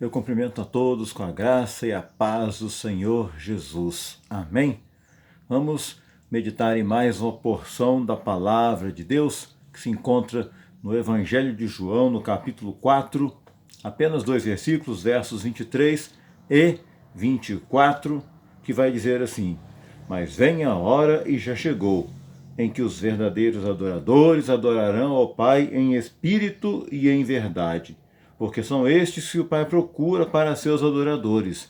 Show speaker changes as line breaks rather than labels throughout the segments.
Eu cumprimento a todos com a graça e a paz do Senhor Jesus. Amém? Vamos meditar em mais uma porção da palavra de Deus que se encontra no Evangelho de João, no capítulo 4, apenas 2 versículos, versos 23 e 24, que vai dizer assim: Mas vem a hora e já chegou, em que os verdadeiros adoradores adorarão ao Pai em espírito e em verdade, porque são estes que o Pai procura para seus adoradores.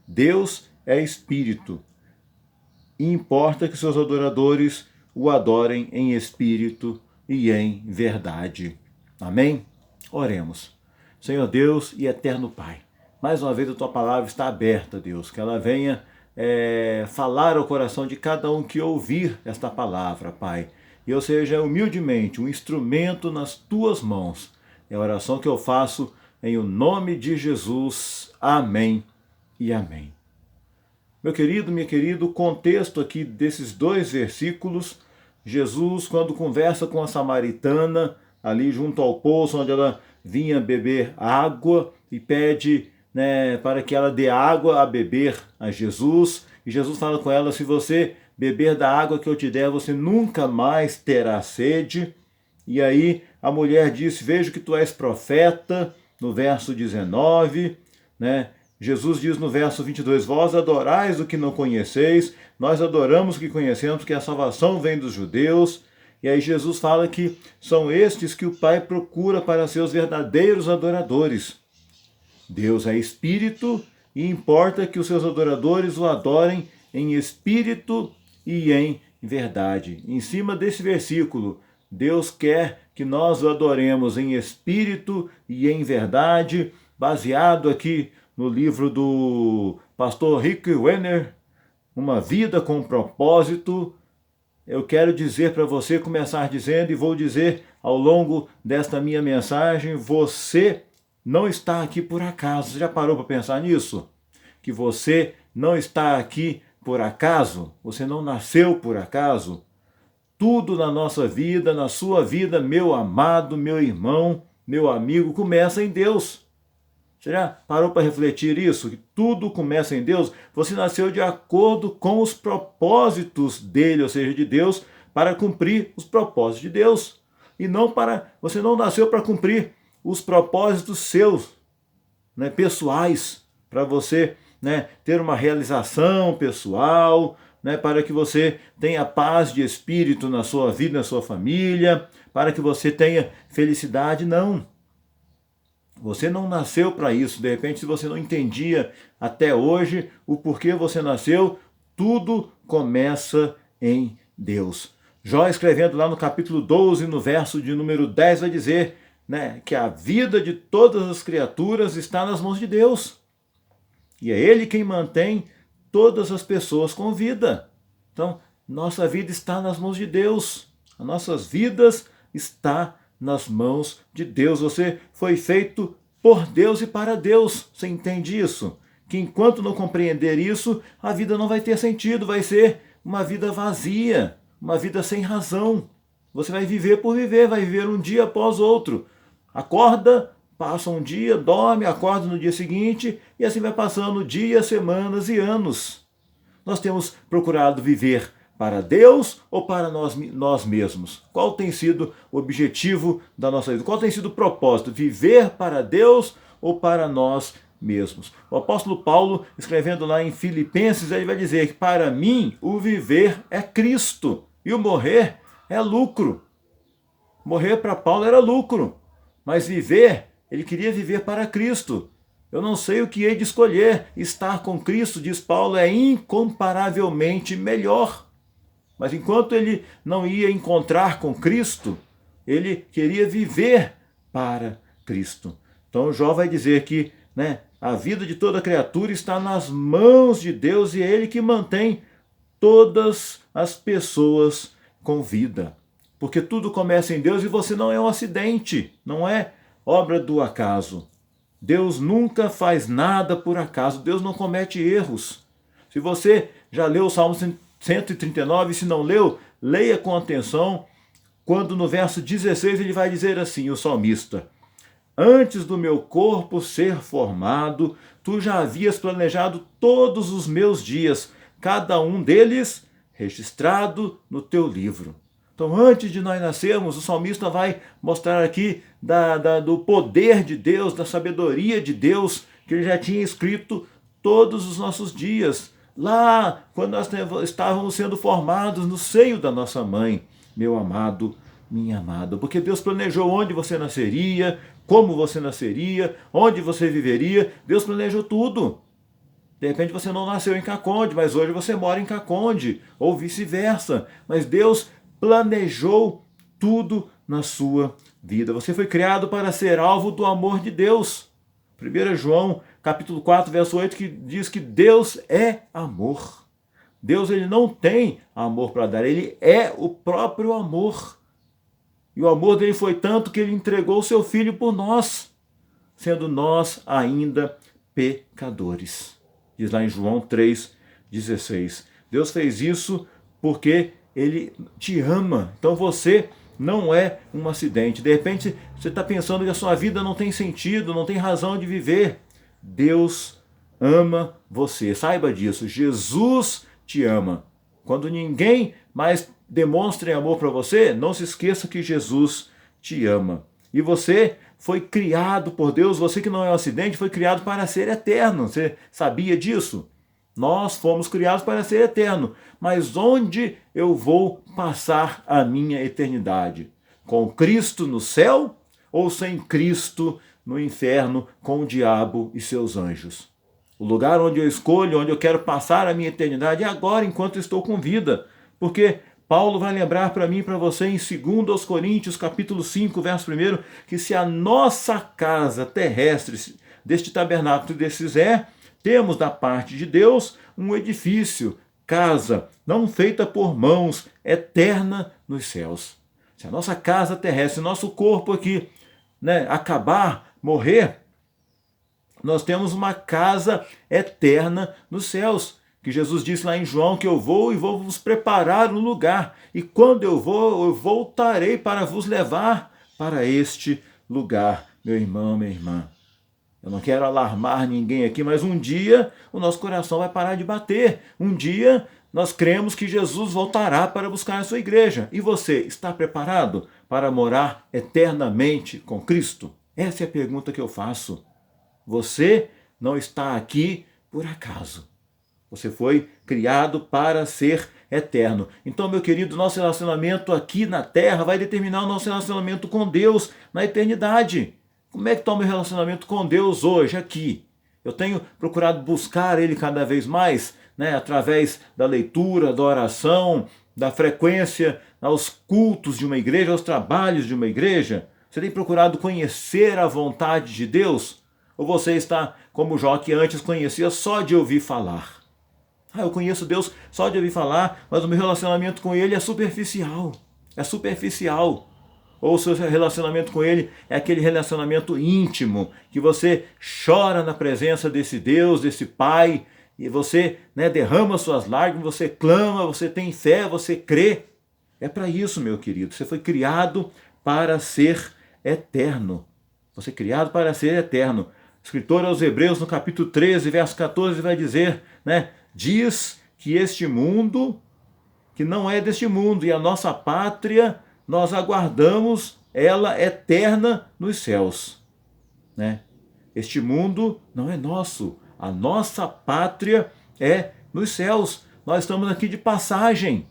Deus é espírito, e importa que seus adoradores o adorem em espírito e em verdade. Amém? Oremos. Senhor Deus e eterno Pai, mais uma vez a Tua palavra está aberta, Deus, que ela venha falar ao coração de cada um que ouvir esta palavra, Pai. E eu seja humildemente um instrumento nas Tuas mãos. É a oração que eu faço em o nome de Jesus. Amém e amém. Meu querido, minha querida, o contexto aqui desses 2 versículos, Jesus, quando conversa com a samaritana, ali junto ao poço onde ela vinha beber água, e pede para que ela dê água a beber a Jesus, e Jesus fala com ela: se você beber da água que eu te der, você nunca mais terá sede. E aí a mulher disse: vejo que tu és profeta, no verso 19, Jesus diz no verso 22, vós adorais o que não conheceis, nós adoramos o que conhecemos, que a salvação vem dos judeus. E aí Jesus fala que são estes que o Pai procura para seus verdadeiros adoradores. Deus é espírito e importa que os seus adoradores o adorem em espírito e em verdade. Em cima desse versículo, Deus quer que nós o adoremos em espírito e em verdade, baseado aqui no livro do pastor Rick Renner, Uma Vida com Propósito. Eu quero dizer para você, começar dizendo, e vou dizer ao longo desta minha mensagem: você não está aqui por acaso. Você já parou para pensar nisso? Que você não está aqui por acaso? Você não nasceu por acaso? Tudo na nossa vida, na sua vida, meu amado, meu irmão, meu amigo, começa em Deus. Você já parou para refletir isso? Que tudo começa em Deus? Você nasceu de acordo com os propósitos dele, ou seja, de Deus, para cumprir os propósitos de Deus. E você não nasceu para cumprir os propósitos seus, pessoais, para você ter uma realização pessoal, para que você tenha paz de espírito na sua vida, na sua família, para que você tenha felicidade. Não. Você não nasceu para isso. De repente, se você não entendia até hoje o porquê você nasceu, tudo começa em Deus. Jó, escrevendo lá no capítulo 12, no verso de número 10, vai dizer que a vida de todas as criaturas está nas mãos de Deus. E é Ele quem mantém todas as pessoas com vida. Então, nossa vida está nas mãos de Deus. As nossas vidas estão nas mãos de Deus. Você foi feito por Deus e para Deus. Você entende isso? Que enquanto não compreender isso, a vida não vai ter sentido, vai ser uma vida vazia, uma vida sem razão. Você vai viver por viver, vai viver um dia após outro. Acorda, passa um dia, dorme, acorda no dia seguinte, e assim vai passando dias, semanas e anos. Nós temos procurado viver para Deus ou para nós mesmos? Qual tem sido o objetivo da nossa vida? Qual tem sido o propósito? Viver para Deus ou para nós mesmos? O apóstolo Paulo, escrevendo lá em Filipenses, ele vai dizer que para mim o viver é Cristo e o morrer é lucro. Morrer para Paulo era lucro, mas viver, ele queria viver para Cristo. Eu não sei o que hei de escolher. Estar com Cristo, diz Paulo, é incomparavelmente melhor. Mas enquanto ele não ia encontrar com Cristo, ele queria viver para Cristo. Então Jó vai dizer que a vida de toda criatura está nas mãos de Deus e é Ele que mantém todas as pessoas com vida. Porque tudo começa em Deus e você não é um acidente, não é obra do acaso. Deus nunca faz nada por acaso, Deus não comete erros. Se você já leu o Salmo 139, se não leu, leia com atenção, quando no verso 16 ele vai dizer assim, o salmista: Antes do meu corpo ser formado, tu já havias planejado todos os meus dias, cada um deles registrado no teu livro. Então, antes de nós nascermos, o salmista vai mostrar aqui do poder de Deus, da sabedoria de Deus, que ele já tinha escrito todos os nossos dias, lá quando nós estávamos sendo formados no seio da nossa mãe, meu amado, minha amada, porque Deus planejou onde você nasceria, como você nasceria, onde você viveria, Deus planejou tudo. De repente você não nasceu em Caconde, mas hoje você mora em Caconde, ou vice-versa. Mas Deus planejou tudo na sua vida. Você foi criado para ser alvo do amor de Deus. 1 João, capítulo 4, verso 8, que diz que Deus é amor. Deus, ele não tem amor para dar, ele é o próprio amor. E o amor dele foi tanto que ele entregou o seu filho por nós, sendo nós ainda pecadores. Diz lá em João 3,16. Deus fez isso porque ele te ama. Então você não é um acidente. De repente você está pensando que a sua vida não tem sentido, não tem razão de viver. Deus ama você. Saiba disso. Jesus te ama. Quando ninguém mais demonstre amor para você, não se esqueça que Jesus te ama. E você foi criado por Deus, você que não é um acidente, foi criado para ser eterno. Você sabia disso? Nós fomos criados para ser eterno. Mas onde eu vou passar a minha eternidade? Com Cristo no céu ou sem Cristo no inferno com o diabo e seus anjos? O lugar onde eu escolho, onde eu quero passar a minha eternidade é agora, enquanto estou com vida. Porque Paulo vai lembrar para mim e para você em 2 Coríntios, capítulo 5, verso 1, que se a nossa casa terrestre, deste tabernáculo desfizer, temos da parte de Deus um edifício, casa, não feita por mãos, eterna nos céus. Se a nossa casa terrestre, nosso corpo aqui, acabar, morrer, nós temos uma casa eterna nos céus. Que Jesus disse lá em João que eu vou e vou vos preparar um lugar. E quando eu vou, eu voltarei para vos levar para este lugar. Meu irmão, minha irmã. Eu não quero alarmar ninguém aqui, mas um dia o nosso coração vai parar de bater. Um dia nós cremos que Jesus voltará para buscar a sua igreja. E você está preparado para morar eternamente com Cristo? Essa é a pergunta que eu faço. Você não está aqui por acaso. Você foi criado para ser eterno. Então, meu querido, nosso relacionamento aqui na terra vai determinar o nosso relacionamento com Deus na eternidade. Como é que está o meu relacionamento com Deus hoje, aqui? Eu tenho procurado buscar Ele cada vez mais, através da leitura, da oração, da frequência aos cultos de uma igreja, aos trabalhos de uma igreja. Você tem procurado conhecer a vontade de Deus? Ou você está como Jó, que antes conhecia só de ouvir falar? Eu conheço Deus só de ouvir falar, mas o meu relacionamento com Ele é superficial. É superficial. Ou o seu relacionamento com Ele é aquele relacionamento íntimo, que você chora na presença desse Deus, desse Pai, e você derrama suas lágrimas, você clama, você tem fé, você crê. É para isso, meu querido. Você foi criado para ser eterno. Você é criado para ser eterno. O escritor aos Hebreus, no capítulo 13, verso 14, vai dizer, diz que este mundo, que não é deste mundo, e a nossa pátria, nós aguardamos ela eterna nos céus. Este mundo não é nosso, a nossa pátria é nos céus. Nós estamos aqui de passagem.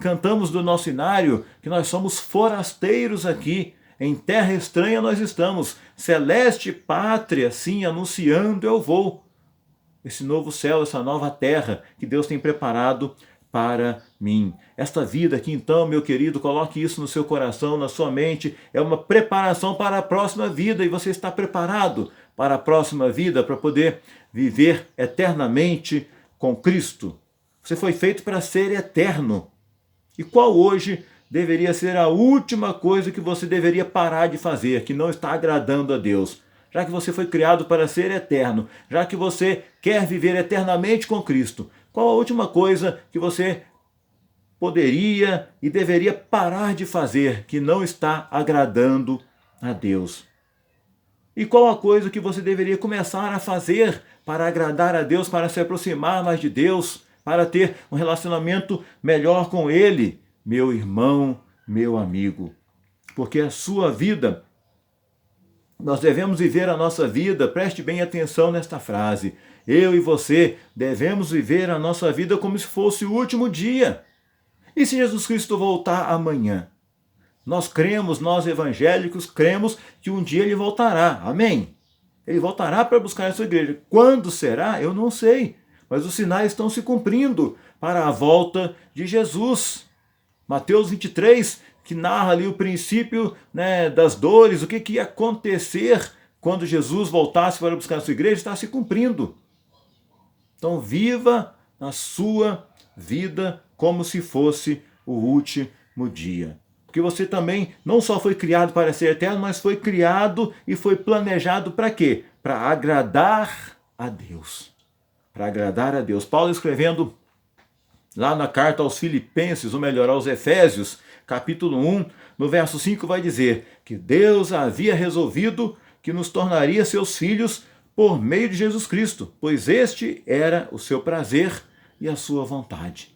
Cantamos do nosso hinário que nós somos forasteiros aqui. Em terra estranha nós estamos, celeste pátria, sim, anunciando eu vou. Esse novo céu, essa nova terra que Deus tem preparado para mim. Esta vida aqui, então, meu querido, coloque isso no seu coração, na sua mente, é uma preparação para a próxima vida, e você está preparado para a próxima vida, para poder viver eternamente com Cristo. Você foi feito para ser eterno. E qual hoje deveria ser a última coisa que você deveria parar de fazer, que não está agradando a Deus? Já que você foi criado para ser eterno, já que você quer viver eternamente com Cristo, qual a última coisa que você poderia e deveria parar de fazer que não está agradando a Deus? E qual a coisa que você deveria começar a fazer para agradar a Deus, para se aproximar mais de Deus, para ter um relacionamento melhor com Ele? Meu irmão, meu amigo, porque a sua vida, nós devemos viver a nossa vida, preste bem atenção nesta frase, eu e você devemos viver a nossa vida como se fosse o último dia. E se Jesus Cristo voltar amanhã? Nós cremos, nós evangélicos, cremos que um dia ele voltará. Amém? Ele voltará para buscar a sua igreja. Quando será? Eu não sei. Mas os sinais estão se cumprindo para a volta de Jesus. Mateus 23, que narra ali o princípio, né, das dores, o que ia acontecer quando Jesus voltasse para buscar a sua igreja, está se cumprindo. Então viva a sua vida como se fosse o último dia. Porque você também não só foi criado para ser eterno, mas foi criado e foi planejado para quê? Para agradar a Deus. Para agradar a Deus. Paulo escrevendo lá na carta aos Filipenses, ou melhor, aos Efésios, capítulo 1, no verso 5, vai dizer que Deus havia resolvido que nos tornaria seus filhos por meio de Jesus Cristo, pois este era o seu prazer e a sua vontade.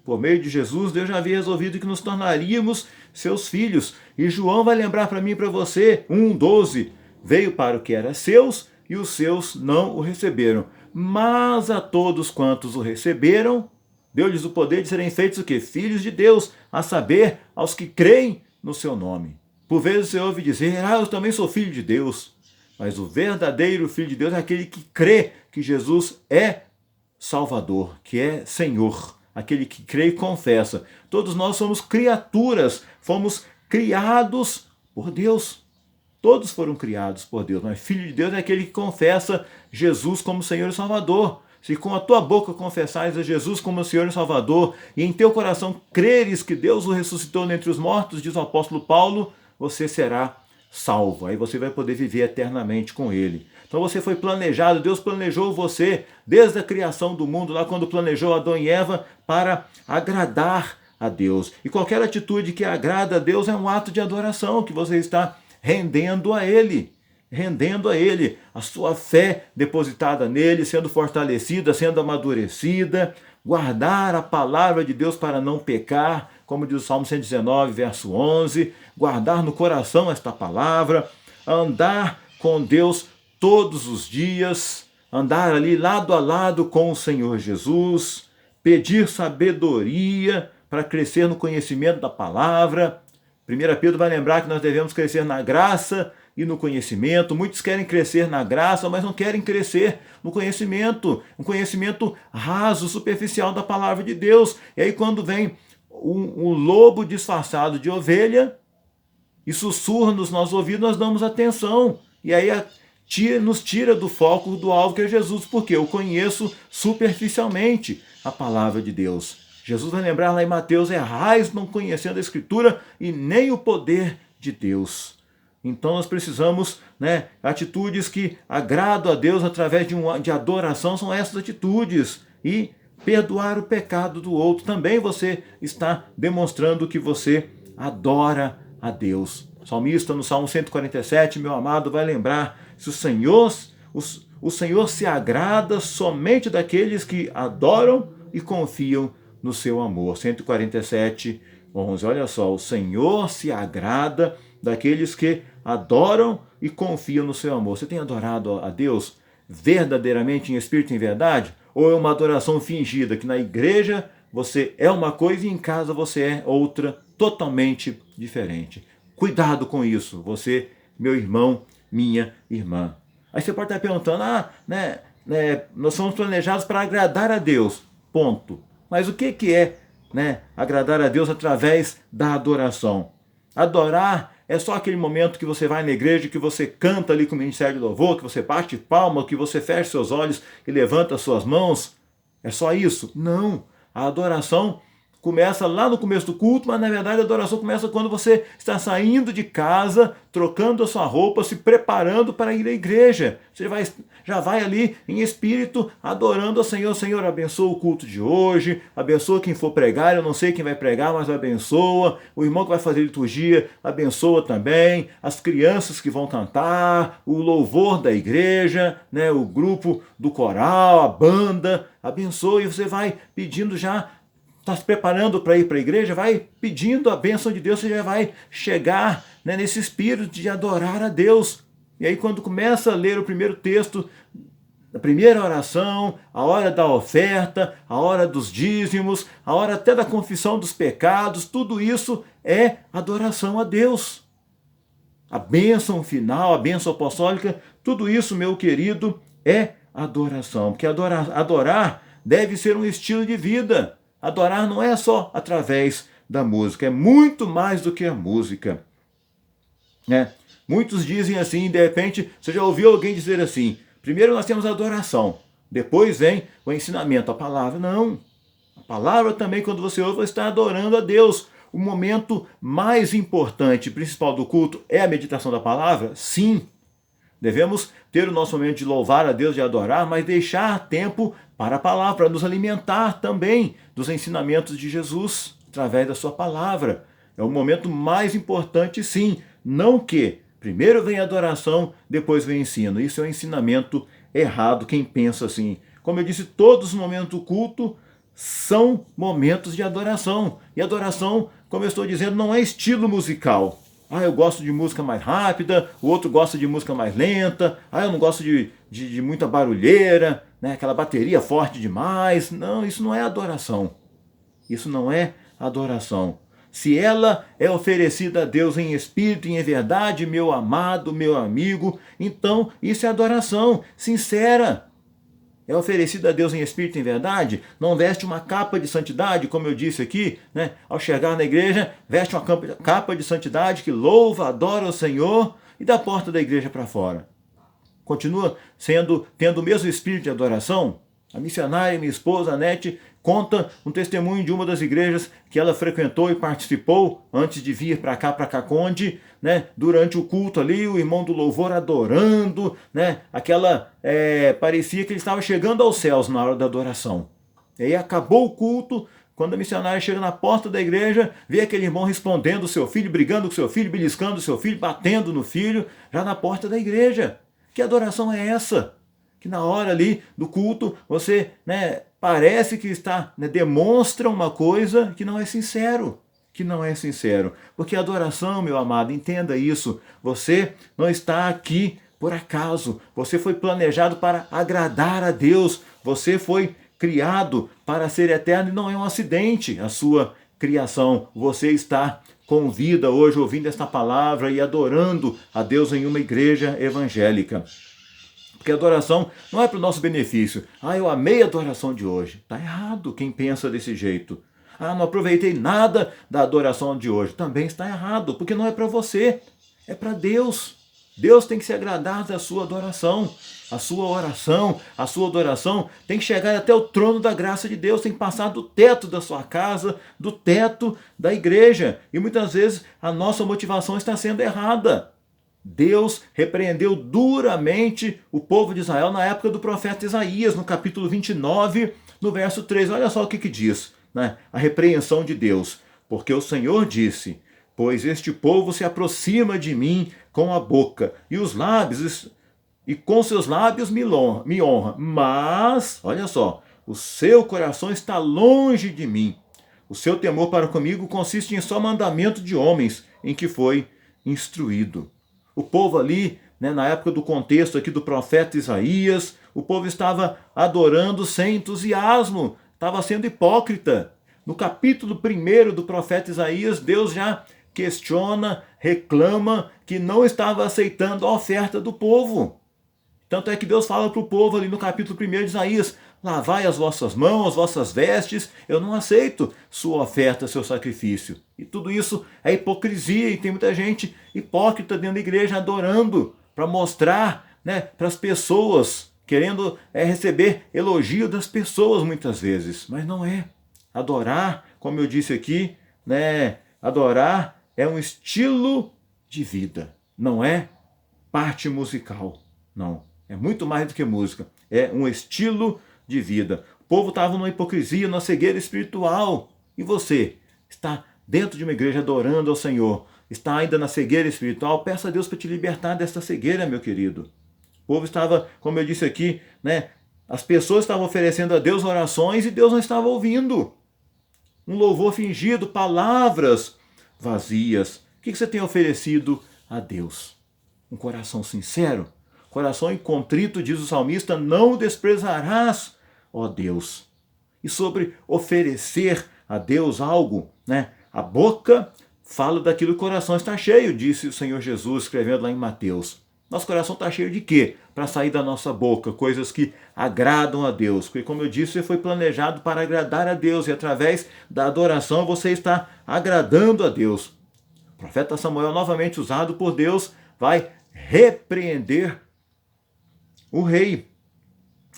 Por meio de Jesus, Deus já havia resolvido que nos tornaríamos seus filhos. E João vai lembrar para mim e para você, 1,12, veio para o que era seus e os seus não o receberam. Mas a todos quantos o receberam, deu-lhes o poder de serem feitos o quê? Filhos de Deus, a saber, aos que creem no seu nome. Por vezes você ouve dizer, eu também sou filho de Deus. Mas o verdadeiro filho de Deus é aquele que crê que Jesus é Salvador, que é Senhor. Aquele que crê e confessa. Todos nós somos criaturas, fomos criados por Deus. Todos foram criados por Deus, mas filho de Deus é aquele que confessa Jesus como Senhor e Salvador. Se com a tua boca confessares a Jesus como Senhor e Salvador, e em teu coração creres que Deus o ressuscitou dentre os mortos, diz o apóstolo Paulo, você será salvo. Aí você vai poder viver eternamente com Ele. Então você foi planejado, Deus planejou você desde a criação do mundo, lá quando planejou Adão e Eva, para agradar a Deus. E qualquer atitude que agrada a Deus é um ato de adoração, que você está rendendo a Ele. Rendendo a Ele a sua fé depositada nele, sendo fortalecida, sendo amadurecida, guardar a palavra de Deus para não pecar, como diz o Salmo 119, verso 11, guardar no coração esta palavra, andar com Deus todos os dias, andar ali lado a lado com o Senhor Jesus, pedir sabedoria para crescer no conhecimento da palavra. 1 Pedro vai lembrar que nós devemos crescer na graça e no conhecimento. Muitos querem crescer na graça, mas não querem crescer no conhecimento, um conhecimento raso, superficial da palavra de Deus. E aí quando vem um lobo disfarçado de ovelha e sussurra nos nossos ouvidos, nós damos atenção. E aí nos tira do foco do alvo que é Jesus, porque eu conheço superficialmente a palavra de Deus. Jesus vai lembrar lá em Mateus, errais não conhecendo a Escritura e nem o poder de Deus. Então nós precisamos, atitudes que agradam a Deus através de adoração, são essas atitudes. E perdoar o pecado do outro, também você está demonstrando que você adora a Deus. O salmista no Salmo 147, meu amado, vai lembrar, se o Senhor se agrada somente daqueles que adoram e confiam no seu amor. 147, 11. Olha só, o Senhor se agrada daqueles que adoram e confiam no seu amor. Você tem adorado a Deus verdadeiramente em espírito e em verdade? Ou é uma adoração fingida, que na igreja você é uma coisa e em casa você é outra, totalmente diferente? Cuidado com isso, você, meu irmão, minha irmã. Aí você pode estar perguntando, nós somos planejados para agradar a Deus, ponto. Mas o que é agradar a Deus através da adoração? Adorar é só aquele momento que você vai na igreja, que você canta ali com o ministério de louvor, que você bate palma, que você fecha seus olhos e levanta suas mãos? É só isso? Não. A adoração começa lá no começo do culto, mas na verdade a adoração começa quando você está saindo de casa, trocando a sua roupa, se preparando para ir à igreja. Você já vai ali em espírito adorando ao Senhor. Senhor, abençoa o culto de hoje, abençoa quem for pregar, eu não sei quem vai pregar, mas abençoa. O irmão que vai fazer liturgia, abençoa também. As crianças que vão cantar, o louvor da igreja, né, o grupo do coral, a banda, abençoa. E você vai pedindo já, está se preparando para ir para a igreja, vai pedindo a bênção de Deus, você já vai chegar, né, nesse espírito de adorar a Deus. E aí quando começa a ler o primeiro texto, a primeira oração, a hora da oferta, a hora dos dízimos, a hora até da confissão dos pecados, tudo isso é adoração a Deus. A bênção final, a bênção apostólica, tudo isso, meu querido, é adoração. Porque adorar deve ser um estilo de vida. Adorar não é só através da música, é muito mais do que a música. Muitos dizem assim, de repente, você já ouviu alguém dizer assim, primeiro nós temos a adoração, depois vem o ensinamento, a palavra. Não, a palavra também, quando você ouve, você está adorando a Deus. O momento mais importante, principal do culto, é a meditação da palavra? Sim. Devemos ter o nosso momento de louvar a Deus, de adorar, mas deixar tempo para a palavra, para nos alimentar também dos ensinamentos de Jesus, através da sua palavra. É o momento mais importante, sim. Não que primeiro vem a adoração, depois vem o ensino. Isso é um ensinamento errado, quem pensa assim. Como eu disse, todos os momentos do culto são momentos de adoração. E adoração, como eu estou dizendo, não é estilo musical. Eu gosto de música mais rápida, o outro gosta de música mais lenta. Eu não gosto de muita barulheira, né? Aquela bateria forte demais. Não, isso não é adoração. Isso não é adoração. Se ela é oferecida a Deus em espírito e em verdade, meu amado, meu amigo, então isso é adoração sincera. É oferecida a Deus em espírito e em verdade, não veste uma capa de santidade, como eu disse aqui, né? Ao chegar na igreja, veste uma capa de santidade que louva, adora o Senhor e da porta da igreja para fora. Continua tendo o mesmo espírito de adoração? A missionária, minha esposa, Anete, conta um testemunho de uma das igrejas que ela frequentou e participou antes de vir para cá, para Caconde, né? Durante o culto ali, o irmão do louvor adorando, né? Parecia que ele estava chegando aos céus na hora da adoração. E aí acabou o culto, quando a missionária chega na porta da igreja, vê aquele irmão respondendo o seu filho, brigando com o seu filho, beliscando o seu filho, batendo no filho, já na porta da igreja. Que adoração é essa? Que na hora ali do culto você, parece que está, demonstra uma coisa que não é sincero. Que não é sincero. Porque a adoração, meu amado, entenda isso. Você não está aqui por acaso. Você foi planejado para agradar a Deus. Você foi criado para ser eterno e não é um acidente a sua criação. Você está com vida hoje ouvindo esta palavra e adorando a Deus em uma igreja evangélica. Porque a adoração não é para o nosso benefício. Eu amei a adoração de hoje. Está errado quem pensa desse jeito. Não aproveitei nada da adoração de hoje. Também está errado, porque não é para você, é para Deus. Deus tem que se agradar da sua adoração. A sua oração, a sua adoração tem que chegar até o trono da graça de Deus, tem que passar do teto da sua casa, do teto da igreja. E muitas vezes a nossa motivação está sendo errada. Deus repreendeu duramente o povo de Israel na época do profeta Isaías, no capítulo 29, no verso 3. Olha só o que diz, a repreensão de Deus. Porque o Senhor disse, pois este povo se aproxima de mim com a boca e os lábios, e com seus lábios me honra. Mas, olha só, o seu coração está longe de mim. O seu temor para comigo consiste em só mandamento de homens em que foi instruído. O povo ali, na época do contexto aqui do profeta Isaías, o povo estava adorando sem entusiasmo, estava sendo hipócrita. No capítulo 1 do profeta Isaías, Deus já questiona, reclama que não estava aceitando a oferta do povo. Tanto é que Deus fala para o povo ali no capítulo 1 de Isaías, lavai as vossas mãos, as vossas vestes, eu não aceito sua oferta, seu sacrifício. E tudo isso é hipocrisia, e tem muita gente hipócrita dentro da igreja adorando para mostrar, para as pessoas, querendo receber elogio das pessoas muitas vezes, mas não é. Adorar, como eu disse aqui, né? Adorar é um estilo de vida, não é parte musical. Não, é muito mais do que música. É um estilo de vida. O povo estava numa hipocrisia, numa cegueira espiritual. E você está dentro de uma igreja adorando ao Senhor, está ainda na cegueira espiritual? Peça a Deus para te libertar desta cegueira, meu querido. O povo estava, como eu disse aqui, né? As pessoas estavam oferecendo a Deus orações e Deus não estava ouvindo. Um louvor fingido, palavras vazias. O que você tem oferecido a Deus? Um coração sincero? Coração contrito, diz o salmista, não o desprezarás, ó Deus. E sobre oferecer a Deus algo, né? A boca fala daquilo que o coração está cheio, disse o Senhor Jesus, escrevendo lá em Mateus. Nosso coração está cheio de quê? Para sair da nossa boca, coisas que agradam a Deus. Porque, como eu disse, você foi planejado para agradar a Deus e através da adoração você está agradando a Deus. O profeta Samuel, novamente usado por Deus, vai repreender o rei.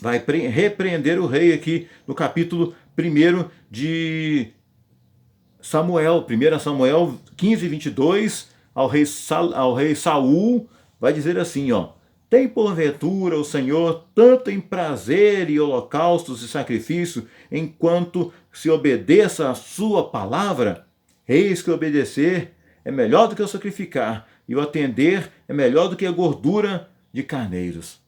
Vai repreender o rei aqui no capítulo 1 de Samuel, 1 Samuel 15, 22, ao rei Saul, vai dizer assim, ó: tem porventura o Senhor tanto em prazer e holocaustos e sacrifício, enquanto se obedeça a sua palavra? Eis que obedecer é melhor do que o sacrificar, e o atender é melhor do que a gordura de carneiros.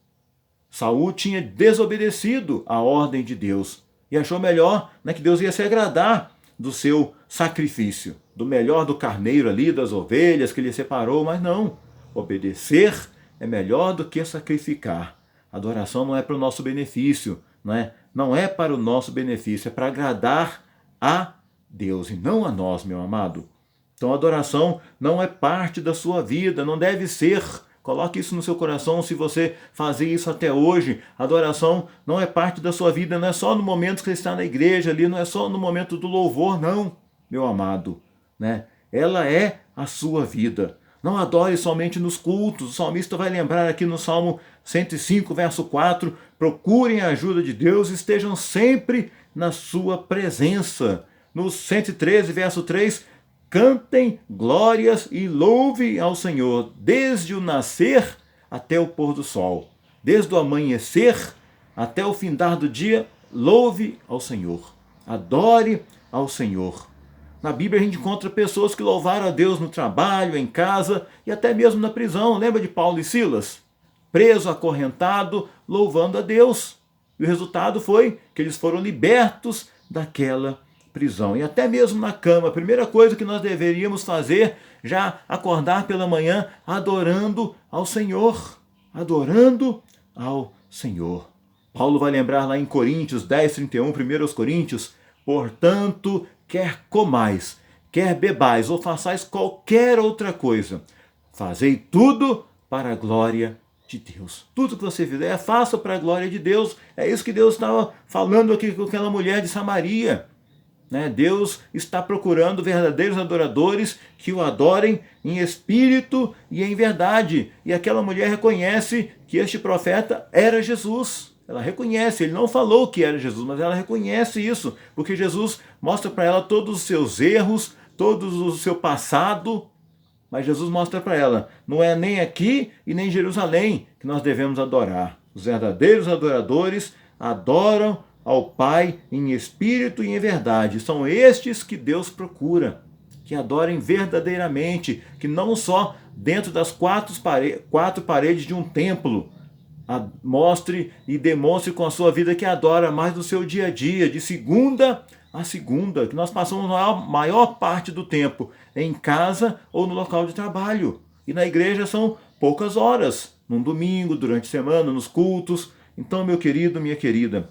Saul tinha desobedecido a ordem de Deus e achou melhor, né, que Deus ia se agradar do seu sacrifício, do melhor do carneiro ali, das ovelhas que ele separou, mas não. Obedecer é melhor do que sacrificar. Adoração não é para o nosso benefício, não é para o nosso benefício, é para agradar a Deus e não a nós, meu amado. Então a adoração não é parte da sua vida, não deve ser. Coloque isso no seu coração se você fazer isso até hoje. A adoração não é parte da sua vida, não é só no momento que você está na igreja ali, não é só no momento do louvor, não, meu amado. Ela é a sua vida. Não adore somente nos cultos. O salmista vai lembrar aqui no Salmo 105, verso 4, procurem a ajuda de Deus e estejam sempre na sua presença. No 113, verso 3, cantem glórias e louve ao Senhor, desde o nascer até o pôr do sol. Desde o amanhecer até o findar do dia, louve ao Senhor. Adore ao Senhor. Na Bíblia a gente encontra pessoas que louvaram a Deus no trabalho, em casa e até mesmo na prisão. Lembra de Paulo e Silas? Preso, acorrentado, louvando a Deus. E o resultado foi que eles foram libertos daquela prisão. E até mesmo na cama, a primeira coisa que nós deveríamos fazer, já acordar pela manhã adorando ao Senhor. Adorando ao Senhor. Paulo vai lembrar lá em Coríntios 10, 31, 1 Coríntios, portanto, quer comais, quer bebais ou façais qualquer outra coisa, fazei tudo para a glória de Deus. Tudo que você fizer, faça para a glória de Deus. É isso que Deus estava falando aqui com aquela mulher de Samaria. Deus está procurando verdadeiros adoradores que o adorem em espírito e em verdade. E aquela mulher reconhece que este profeta era Jesus. Ela reconhece, ele não falou que era Jesus, mas ela reconhece isso, porque Jesus mostra para ela todos os seus erros, todo o seu passado, mas Jesus mostra para ela, não é nem aqui e nem em Jerusalém que nós devemos adorar. Os verdadeiros adoradores adoram ao Pai em espírito e em verdade. São estes que Deus procura, que adorem verdadeiramente, que não só dentro das quatro paredes de um templo, mostre e demonstre com a sua vida que adora, mais no seu dia a dia, de segunda a segunda, que nós passamos a maior parte do tempo em casa ou no local de trabalho. E na igreja são poucas horas, num domingo, durante a semana, nos cultos. Então, meu querido, minha querida,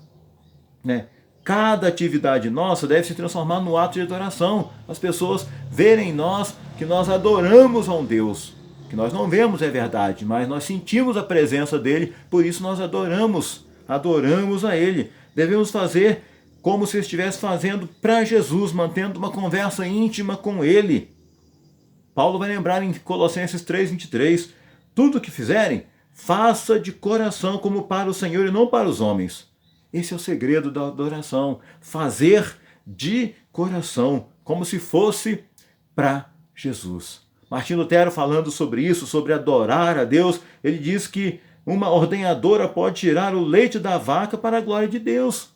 cada atividade nossa deve se transformar no ato de adoração. As pessoas verem em nós que nós adoramos a um Deus. Que nós não vemos, é verdade, mas nós sentimos a presença dele, por isso nós adoramos a ele. Devemos fazer como se estivesse fazendo para Jesus, mantendo uma conversa íntima com ele. Paulo vai lembrar em Colossenses 3:23, tudo o que fizerem, faça de coração como para o Senhor e não para os homens. Esse é o segredo da adoração, fazer de coração, como se fosse para Jesus. Martinho Lutero, falando sobre isso, sobre adorar a Deus, ele diz que uma ordenhadora pode tirar o leite da vaca para a glória de Deus.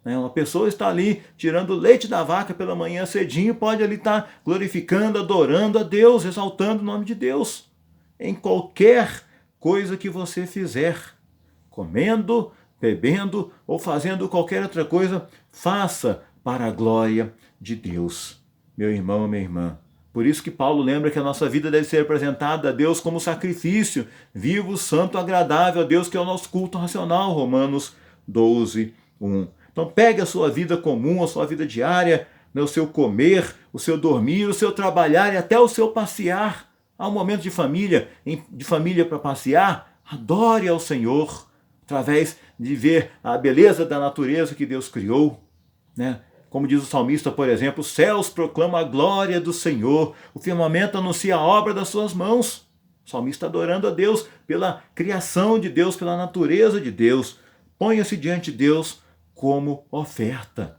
Uma pessoa está ali tirando o leite da vaca pela manhã cedinho, pode ali estar glorificando, adorando a Deus, exaltando o nome de Deus. Em qualquer coisa que você fizer, comendo, bebendo ou fazendo qualquer outra coisa, faça para a glória de Deus. Meu irmão, minha irmã. Por isso que Paulo lembra que a nossa vida deve ser apresentada a Deus como sacrifício, vivo, santo, agradável a Deus, que é o nosso culto racional, Romanos 12, 1. Então pegue a sua vida comum, a sua vida diária, o seu comer, o seu dormir, o seu trabalhar e até o seu passear. Há um momento de família para passear, adore ao Senhor, através de ver a beleza da natureza que Deus criou, Como diz o salmista, por exemplo, os céus proclamam a glória do Senhor, o firmamento anuncia a obra das suas mãos. O salmista adorando a Deus pela criação de Deus, pela natureza de Deus. Ponha-se diante de Deus como oferta.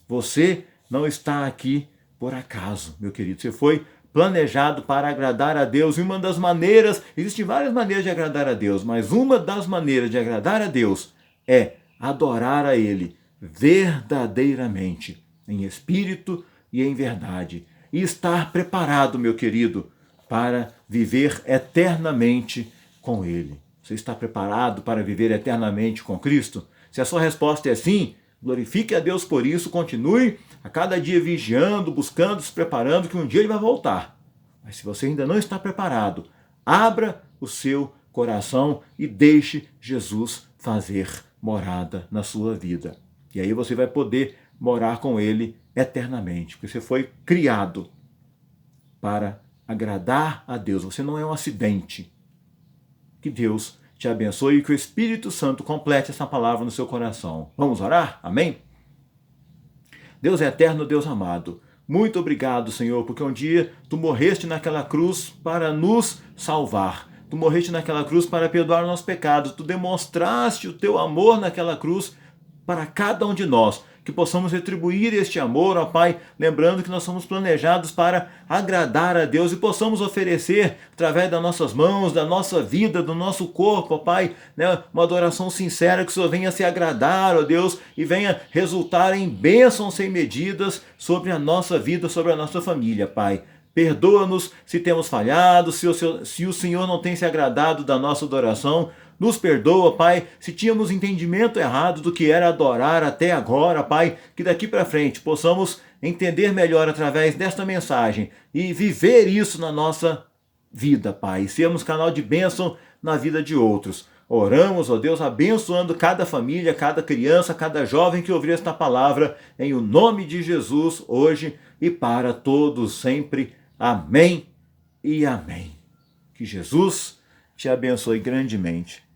Você não está aqui por acaso, meu querido. Você foi planejado para agradar a Deus. E uma das maneiras, existem várias maneiras de agradar a Deus, mas uma das maneiras de agradar a Deus é adorar a Ele verdadeiramente, em espírito e em verdade. E estar preparado, meu querido, para viver eternamente com Ele. Você está preparado para viver eternamente com Cristo? Se a sua resposta é sim, glorifique a Deus por isso, continue a cada dia vigiando, buscando, se preparando, que um dia Ele vai voltar. Mas se você ainda não está preparado, abra o seu coração e deixe Jesus fazer morada na sua vida. E aí você vai poder morar com Ele eternamente, porque você foi criado para agradar a Deus. Você não é um acidente. Que Deus te abençoe e que o Espírito Santo complete essa palavra no seu coração. Vamos orar? Amém? Deus é eterno, Deus amado. Muito obrigado, Senhor, porque um dia Tu morreste naquela cruz para nos salvar. Tu morreste naquela cruz para perdoar o nosso pecado. Tu demonstraste o Teu amor naquela cruz para cada um de nós, que possamos retribuir este amor, ó Pai, lembrando que nós somos planejados para agradar a Deus e possamos oferecer, através das nossas mãos, da nossa vida, do nosso corpo, ó Pai, uma adoração sincera, que o Senhor venha se agradar, ó Deus, e venha resultar em bênçãos sem medidas sobre a nossa vida, sobre a nossa família, Pai. Perdoa-nos se temos falhado, se o Senhor não tem se agradado da nossa adoração. Nos perdoa, Pai, se tínhamos entendimento errado do que era adorar até agora, Pai, que daqui para frente possamos entender melhor através desta mensagem e viver isso na nossa vida, Pai, e sermos canal de bênção na vida de outros. Oramos, ó Deus, abençoando cada família, cada criança, cada jovem que ouvir esta palavra, em o nome de Jesus, hoje e para todos sempre. Amém e amém. Que Jesus te abençoe grandemente.